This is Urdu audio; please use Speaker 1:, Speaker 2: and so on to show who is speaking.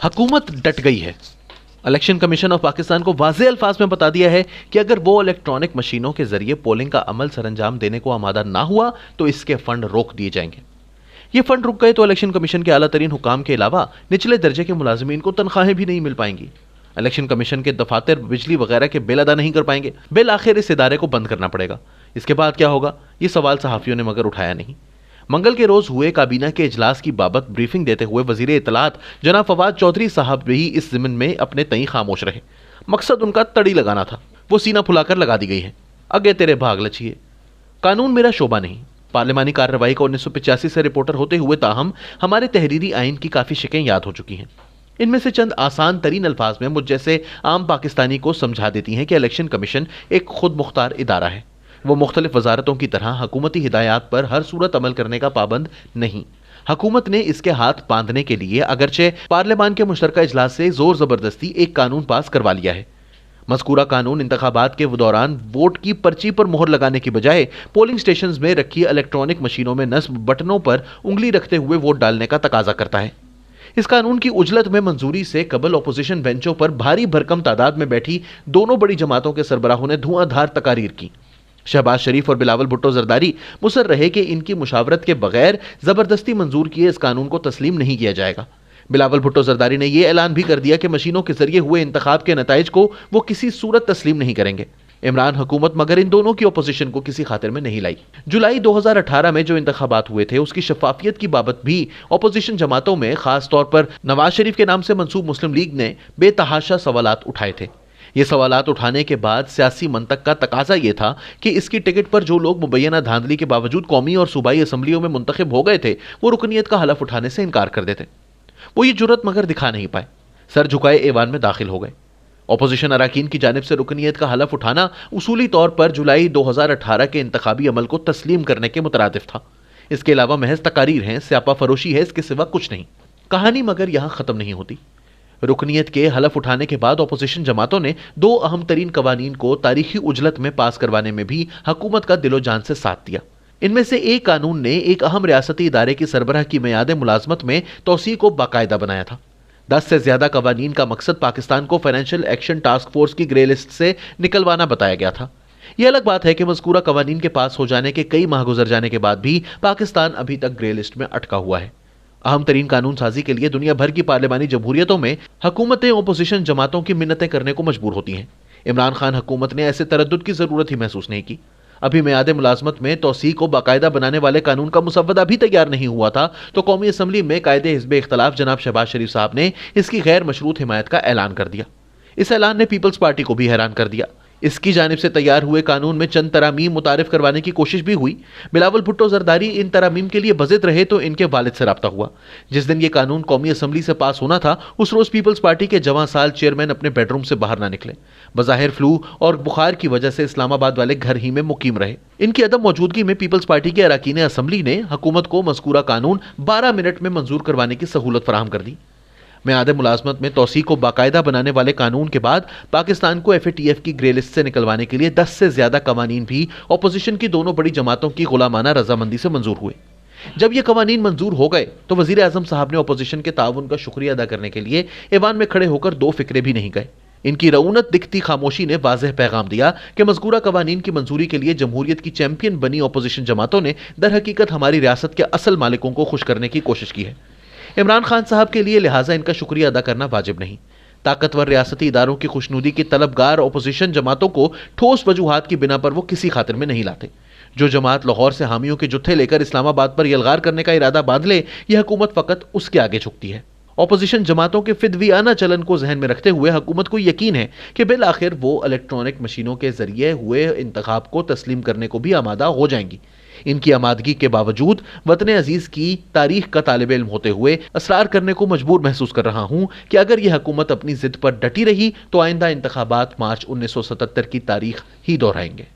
Speaker 1: حکومت ڈٹ گئی ہے۔ الیکشن کمیشن آف پاکستان کو واضح الفاظ میں بتا دیا ہے کہ اگر وہ الیکٹرانک مشینوں کے ذریعے پولنگ کا عمل سر انجام دینے کو آمادہ نہ ہوا تو اس کے فنڈ روک دیے جائیں گے۔ یہ فنڈ رک گئے تو الیکشن کمیشن کے اعلیٰ ترین حکام کے علاوہ نچلے درجے کے ملازمین کو تنخواہیں بھی نہیں مل پائیں گی۔ الیکشن کمیشن کے دفاتر بجلی وغیرہ کے بل ادا نہیں کر پائیں گے۔ بالآخر اس ادارے کو بند کرنا پڑے گا۔ اس کے بعد کیا ہوگا؟ یہ سوال صحافیوں نے مگر اٹھایا نہیں۔ منگل کے روز ہوئے کابینہ کے اجلاس کی بابت بریفنگ دیتے ہوئے وزیر اطلاعات جناب فواد چودھری صاحب بھی اس ضمن میں اپنے تئیں خاموش رہے۔ مقصد ان کا تڑی لگانا تھا، وہ سینہ پھلا کر لگا دی گئی ہے۔ اگے تیرے بھاگ لچیے، قانون میرا شعبہ نہیں۔ پارلیمانی کارروائی کا 1985 سے رپورٹر ہوتے ہوئے تاہم ہمارے تحریری آئین کی کافی شکیں یاد ہو چکی ہیں۔ ان میں سے چند آسان ترین الفاظ میں مجھ جیسے عام پاکستانی کو سمجھا دیتی ہیں کہ الیکشن کمیشن ایک خود مختار ادارہ ہے۔ وہ مختلف وزارتوں کی طرح حکومتی ہدایات پر ہر صورت عمل کرنے کا پابند نہیں۔ حکومت نے اس کے ہاتھ باندھنے کے لیے اگرچہ پارلیمان کے مشترکہ اجلاس سے زور زبردستی ایک قانون پاس کروا لیا ہے۔ مذکورہ قانون انتخابات کے دوران ووٹ کی پرچی پر مہر لگانے کی بجائے پولنگ سٹیشنز میں رکھی الیکٹرانک مشینوں میں نصب بٹنوں پر انگلی رکھتے ہوئے ووٹ ڈالنے کا تقاضا کرتا ہے۔ اس قانون کی اجلت میں منظوری سے قبل اپوزیشن بینچوں پر بھاری بھرکم تعداد میں بیٹھی دونوں بڑی جماعتوں کے سربراہوں نے دھواں دھار تقاریر کی۔ شہباز شریف اور بلاول بھٹو زرداری مصر رہے کہ ان کی مشاورت کے بغیر زبردستی منظور کیے اس قانون کو تسلیم نہیں کیا جائے گا۔ بلاول بھٹو زرداری نے یہ اعلان بھی کر دیا کہ مشینوں کے ذریعے ہوئے انتخاب کے نتائج کو وہ کسی صورت تسلیم نہیں کریں گے۔ عمران حکومت مگر ان دونوں کی اپوزیشن کو کسی خاطر میں نہیں لائی۔ جولائی 2018 میں جو انتخابات ہوئے تھے اس کی شفافیت کی بابت بھی اپوزیشن جماعتوں میں خاص طور پر نواز شریف کے نام سے منسوب مسلم لیگ نے بے تحاشا سوالات اٹھائے تھے۔ یہ سوالات اٹھانے کے بعد سیاسی منطق کا تقاضا یہ تھا کہ اس کی ٹکٹ پر جو لوگ مبینہ دھاندلی کے باوجود قومی اور صوبائی اسمبلیوں میں منتخب ہو گئے تھے وہ رکنیت کا حلف اٹھانے سے انکار کر دیتے۔ وہ یہ جرت مگر دکھا نہیں پائے، سر جھکائے ایوان میں داخل ہو گئے۔ اپوزیشن اراکین کی جانب سے رکنیت کا حلف اٹھانا اصولی طور پر جولائی 2018 کے انتخابی عمل کو تسلیم کرنے کے مترادف تھا۔ اس کے علاوہ محض تقاریر ہیں، سیاپا فروشی ہے، اس کے سوا کچھ نہیں۔ کہانی مگر یہاں ختم نہیں ہوتی۔ رکنیت کے حلف اٹھانے کے بعد اپوزیشن جماعتوں نے دو اہم ترین قوانین کو تاریخی اجلت میں پاس کروانے میں بھی حکومت کا دل و جان سے ساتھ دیا۔ ان میں سے ایک قانون نے ایک اہم ریاستی ادارے کی سربراہ کی میعاد ملازمت میں توسیع کو باقاعدہ بنایا تھا۔ 10 سے زیادہ قوانین کا مقصد پاکستان کو فائنینشیل ایکشن ٹاسک فورس کی گرے لسٹ سے نکلوانا بتایا گیا تھا۔ یہ الگ بات ہے کہ مذکورہ قوانین کے پاس ہو جانے کے کئی ماہ گزر جانے کے بعد بھی پاکستان ابھی تک گرے لسٹ میں اٹکا ہوا ہے۔ اہم ترین قانون سازی کے لیے دنیا بھر کی پارلیمانی جمہوریتوں میں حکومتیں اپوزیشن جماعتوں کی منتیں کرنے کو مجبور ہوتی ہیں۔ عمران خان حکومت نے ایسے تردد کی ضرورت ہی محسوس نہیں کی۔ ابھی میعاد ملازمت میں توسیع کو باقاعدہ بنانے والے قانون کا مسودہ بھی تیار نہیں ہوا تھا تو قومی اسمبلی میں قائد حزب اختلاف جناب شہباز شریف صاحب نے اس کی غیر مشروط حمایت کا اعلان کر دیا۔ اس اعلان نے پیپلز پارٹی کو بھی حیران کر دیا۔ اس کی جانب سے تیار ہوئے قانون میں چند ترامیم متعارف کروانے کی کوشش بھی ہوئی۔ بلاول بھٹو زرداری ان ترامیم کے لیے بضد رہے تو ان کے والد سے رابطہ ہوا۔ جس دن یہ قانون قومی اسمبلی سے پاس ہونا تھا اس روز پیپلز پارٹی کے جواں سال چیئرمین اپنے بیڈ روم سے باہر نہ نکلے۔ بظاہر فلو اور بخار کی وجہ سے اسلام آباد والے گھر ہی میں مقیم رہے۔ ان کی عدم موجودگی میں پیپلز پارٹی کے اراکین اسمبلی نے حکومت کو مذکورہ قانون 12 منٹ میں منظور کروانے کی سہولت فراہم کر دی۔ میعاد ملازمت میں توسیع کو باقاعدہ بنانے والے قانون کے بعد پاکستان کو ایف اے ٹی ایف کی گرے لسٹ سے نکلوانے کے لیے 10 سے زیادہ قوانین بھی اپوزیشن کی دونوں بڑی جماعتوں کی غلامانہ رضامندی سے منظور ہوئے۔ جب یہ قوانین منظور ہو گئے تو وزیر اعظم صاحب نے اپوزیشن کے تعاون کا شکریہ ادا کرنے کے لیے ایوان میں کھڑے ہو کر دو فکرے بھی نہیں گئے۔ ان کی رعونت دکھتی خاموشی نے واضح پیغام دیا کہ مذکورہ قوانین کی منظوری کے لیے جمہوریت کی چیمپئن بنی اپوزیشن جماعتوں نے در حقیقت ہماری ریاست کے اصل مالکوں کو خوش کرنے کی کوشش کی ہے۔ عمران خان صاحب کے لیے لہٰذا ان کا شکریہ ادا کرنا واجب نہیں۔ طاقتور ریاستی اداروں کی خوشنودی کی طلبگار اپوزیشن جماعتوں کو ٹھوس وجوہات کی بنا پر وہ کسی خاطر میں نہیں لاتے۔ جو جماعت لاہور سے حامیوں کے جتھے لے کر اسلام آباد پر یلغار کرنے کا ارادہ باندھ لے یہ حکومت فقط اس کے آگے جھکتی ہے۔ اپوزیشن جماعتوں کے فدویانہ چلن کو ذہن میں رکھتے ہوئے حکومت کو یقین ہے کہ بالآخر وہ الیکٹرانک مشینوں کے ذریعے ہوئے انتخاب کو تسلیم کرنے کو بھی آمادہ ہو جائیں گی۔ ان کی آمادگی کے باوجود وطن عزیز کی تاریخ کا طالب علم ہوتے ہوئے اصرار کرنے کو مجبور محسوس کر رہا ہوں کہ اگر یہ حکومت اپنی ضد پر ڈٹی رہی تو آئندہ انتخابات مارچ 1977 کی تاریخ ہی دہرائیں گے۔